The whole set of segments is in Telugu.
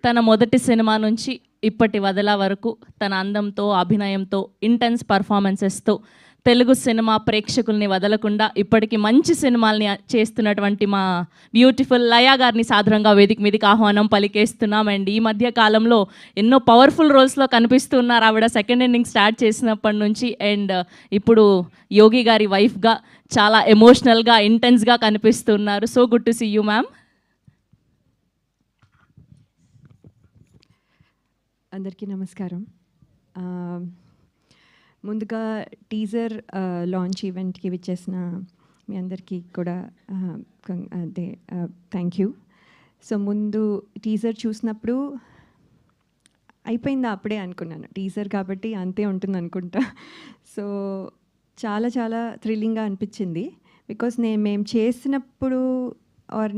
తన మొదటి సినిమా నుంచి ఇప్పటి వదల వరకు తన అందంతో, అభినయంతో, ఇంటెన్స్ పర్ఫార్మెన్సెస్‌తో తెలుగు సినిమా ప్రేక్షకుల్ని వదలకుండా ఇప్పటికి మంచి సినిమాల్ని చేస్తున్నటువంటి మా బ్యూటిఫుల్ లయ గారిని సాదరంగా వేదిక మీదకి ఆహ్వానం పలికేస్తున్నాం. అండ్ ఈ మధ్య కాలంలో ఎన్నో పవర్ఫుల్ రోల్స్‌లో కనిపిస్తున్నారు ఆవిడ సెకండ్ ఇన్నింగ్ స్టార్ట్ చేసినప్పటి నుంచి. అండ్ ఇప్పుడు యోగి గారి వైఫ్‌గా చాలా ఎమోషనల్‌గా, ఇంటెన్స్‌గా కనిపిస్తున్నారు. So good to see you ma'am. అందరికీ నమస్కారం. ముందుగా టీజర్ లాంచ్ ఈవెంట్కి విచ్చేసిన మీ అందరికీ కూడా అదే థ్యాంక్ యూ. సో ముందు టీజర్ చూసినప్పుడు అయిపోయిందా అప్పుడే అనుకున్నాను, టీజర్ కాబట్టి అంతే ఉంటుంది అనుకుంటా. సో చాలా చాలా థ్రిల్లింగ్గా అనిపించింది. బికాస్ మేము చేసినప్పుడు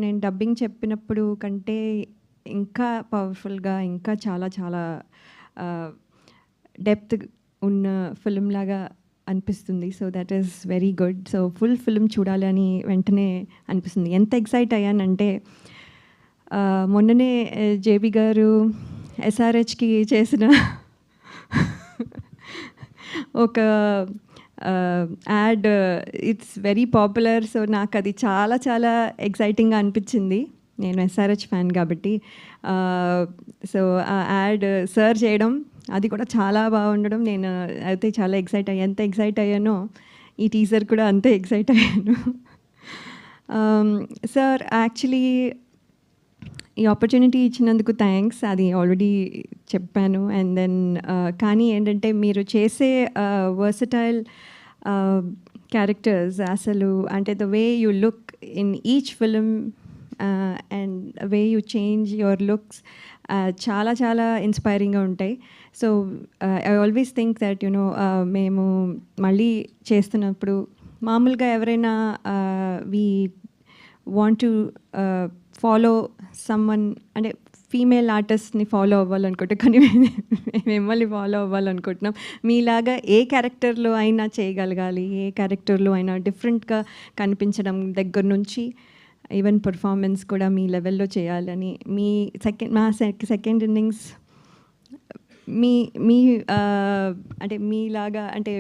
నేను డబ్బింగ్ చెప్పినప్పుడు కంటే ఇంకా పవర్ఫుల్గా, ఇంకా చాలా చాలా డెప్త్ ఉన్న ఫిల్మ్ లాగా అనిపిస్తుంది. So that is very good. So full film చూడాలని వెంటనే అనిపిస్తుంది. ఎంత ఎక్సైట్ అయ్యానంటే మొన్ననే జేబీ గారు ఎస్ఆర్హెచ్కి చేసిన ఒక add, it's very popular. So నాకు అది చాలా చాలా ఎక్సైటింగ్గా అనిపించింది. నేను ఎస్ఆర్హెచ్ ఫ్యాన్ కాబట్టి. సో ఆ యాడ్ సార్ చేయడం, అది కూడా చాలా బాగుండడం, నేను అయితే చాలా ఎక్సైట్ అయ్యాను. ఎంత ఎక్సైట్ అయ్యానో ఈ టీజర్ కూడా అంతే ఎక్సైట్ అయ్యాను. సార్ యాక్చువల్లీ ఈ ఆపర్చునిటీ ఇచ్చినందుకు థ్యాంక్స్, అది ఆల్రెడీ చెప్పాను. అండ్ దెన్ కానీ ఏంటంటే మీరు చేసే వర్సటైల్ క్యారెక్టర్స్ అసలు అంటే the way you look in each film and way you change your looks చాలా చాలా ఇన్స్పైరింగ్గా ఉంటాయి. So I always think that మేము మళ్ళీ చేస్తున్నప్పుడు మామూలుగా ఎవరైనా we want to follow someone అంటే ఫీమేల్ ఆర్టిస్ట్ని ఫాలో అవ్వాలనుకుంటే, కానీ మిమ్మల్ని ఫాలో అవ్వాలనుకుంటున్నాం. మీలాగా ఏ క్యారెక్టర్లో అయినా చేయగలగాలి, ఏ క్యారెక్టర్లో అయినా డిఫరెంట్గా కనిపించడం దగ్గర నుంచి ఈవెన్ పర్ఫార్మెన్స్ కూడా మీ లెవెల్లో చేయాలని మా సెకండ్ ఇన్నింగ్స్ మీ అంటే మీలాగా అంటే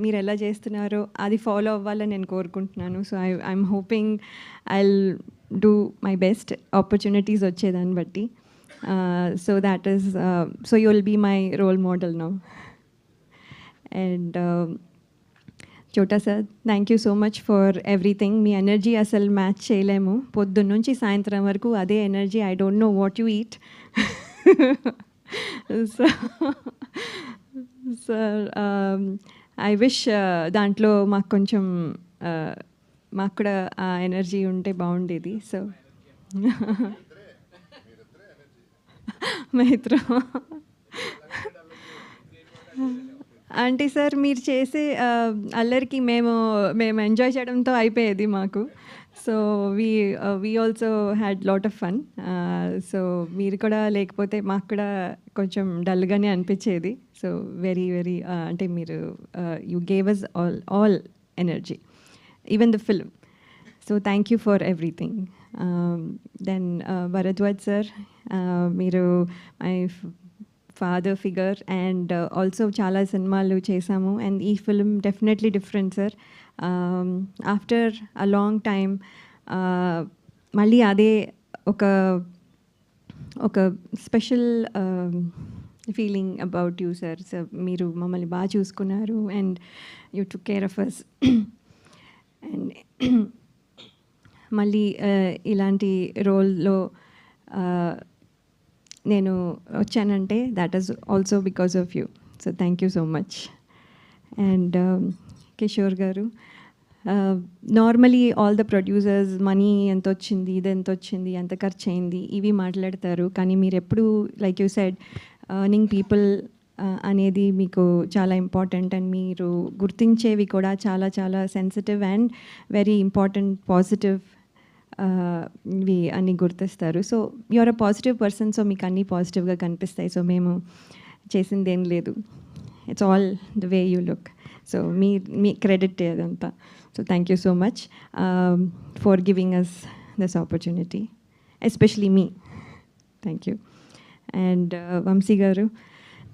మీరు ఎలా చేస్తున్నారో అది ఫాలో అవ్వాలని నేను కోరుకుంటున్నాను. So I'm hoping I'll do my best opportunities వచ్చేదాన్ని బట్టి. So that is so you will be my role model now. And Chota sir, thank you so much for everything. మీ ఎనర్జీ అసలు మ్యాచ్ చేయలేము. పొద్దున్న నుంచి సాయంత్రం వరకు అదే energy. I don't know what you eat. So sir I wish దాంట్లో మాకు కొంచెం మాకు కూడా ఆ ఎనర్జీ ఉంటే బాగుండేది. సో మైత్ర అంటే సార్ మీరు చేసే అల్లరికి మేము ఎంజాయ్ చేయడంతో అయిపోయేది మాకు. So we also had lot of fun. So మీరు కూడా లేకపోతే మాకు కూడా కొంచెం డల్గానే అనిపించేది. సో వెరీ వెరీ అంటే మీరు you gave us all energy, even the film. So thank you for everything. Then Bharadwaj sir, మీరు my father figure and also చాలా సినిమాలు చేశాము. అండ్ ఈ film definitely different sir. After a long time మళ్ళీ అదే ఒక special feeling about you sir. So మీరు మమ్మల్ని బాగా చూసుకున్నారు and you took care of us. And మళ్ళీ ఇలాంటి రోల్లో నేను వచ్చానంటే that is also because of you. So thank you so much. And Kishore గారు, normally all the producers money ఎంత వచ్చింది, ఇది ఎంత వచ్చింది, ఎంత ఖర్చు అయింది, ఇవి మాట్లాడతారు. కానీ మీరు ఎప్పుడు like you said earning people అనేది మీకు చాలా ఇంపార్టెంట్. అండ్ మీరు గుర్తించేవి కూడా చాలా చాలా sensitive and very important positive ఇవి అన్నీ గుర్తిస్తారు. So you're a positive person. So మీకు అన్నీ పాజిటివ్గా కనిపిస్తాయి. సో మేము చేసింది ఏం లేదు, it's all the way you look. So మీ క్రెడిట్ అదంతా. So thank you so much for giving us this opportunity, especially మీ. Thank you. అండ్ వంశీ గారు,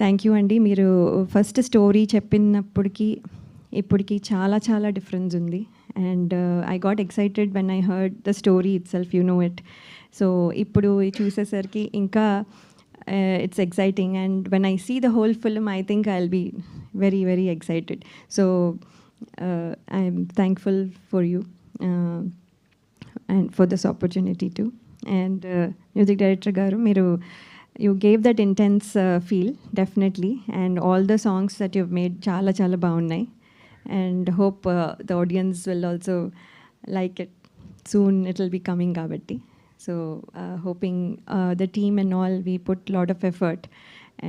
థ్యాంక్ యూ అండి. మీరు ఫస్ట్ స్టోరీ చెప్పినప్పటికీ ఇప్పటికి చాలా చాలా డిఫరెన్స్ ఉంది. And I got excited when I heard the story itself, you know it. So ఇప్పుడు చూసేసరికి ఇంకా it's exciting. And when I see the whole film I think I will be very very excited. So I'm thankful for you and for this opportunity too. And music director garu, you gave that intense feel definitely, and all the songs that you've made chala chala baagunnai, and hope the audience will also like it. Soon it will be coming kabatti. So hoping the team and all, we put lot of effort,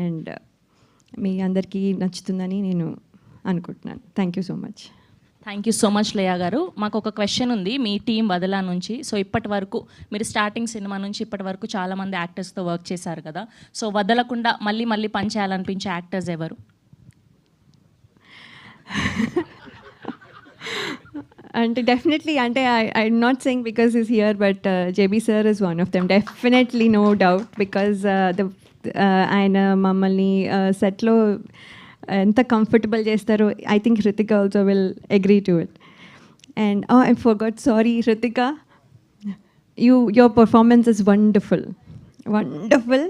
and మీ అందరికీ నచ్చుతుందని నేను అనుకుంటున్నాను. Thank you so much. Thank you so much లేయా గారు. మాకు ఒక క్వశ్చన్ ఉంది మీ టీం వదలా నుంచి. సో ఇప్పటి వరకు మీరు స్టార్టింగ్ సినిమా నుంచి ఇప్పటి వరకు చాలామంది యాక్టర్స్తో వర్క్ చేశారు కదా, సో వదలకుండా మళ్ళీ మళ్ళీ పనిచేయాలనిపించే యాక్టర్స్ ఎవరు? అంటే డెఫినెట్లీ, అంటే I'm not saying because is here, but JB sir is one of them definitely, no doubt. Because ఆయన మమ్మల్ని సెట్లో ఎంత కంఫర్టబుల్ చేస్తారో, I think Hrithika also will agree to it. And I forgot, sorry Hrithika, your performance is wonderful wonderful.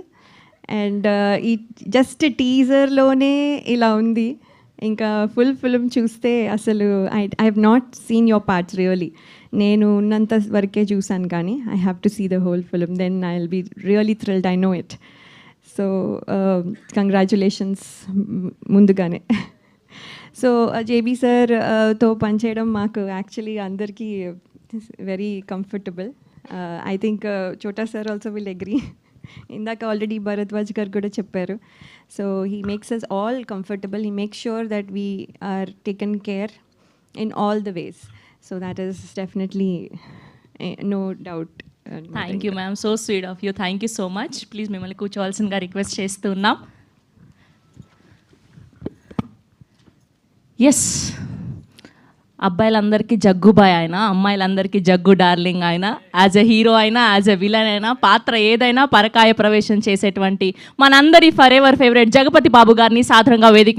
And ఈ జస్ట్ టీజర్లోనే ఇలా ఉంది, ఇంకా ఫుల్ ఫిల్మ్ చూస్తే అసలు I have not seen your parts really. నేను ఉన్నంత వరకే చూసాను, కానీ I have to see the whole film, then I will be really thrilled, I know it. So congratulations ముందుగానే. సో జేబీ సార్తో పనిచేయడం మాకు యాక్చువల్లీ అందరికీ very comfortable. I think Chota sir also will agree. ఇందాక ఆల్రెడీ భరద్వాజ్ గారు కూడా చెప్పారు. So he makes us all comfortable, he makes sure that we are taken care in all the ways. So that is definitely no doubt. Thank you ma'am, so sweet of you. Thank you so much. Please మిమ్మల్ని కూర్చోవాల్సిందిగా రిక్వెస్ట్ చేస్తున్నాం. ఎస్, అబ్బాయిలందరికీ జగ్గుబాయ్ ఆయన, అమ్మాయిలందరికీ జగ్గు డార్లింగ్ ఆయన. యాజ్ ఎ హీరో అయినా, యాజ్ ఎ విలన్ అయినా, పాత్ర ఏదైనా పరకాయ ప్రవేశం చేసేటువంటి మనందరి ఫర్ ఎవర్ ఫేవరెట్ జగపతి బాబు గారిని సాధారణంగా వేదిక మీద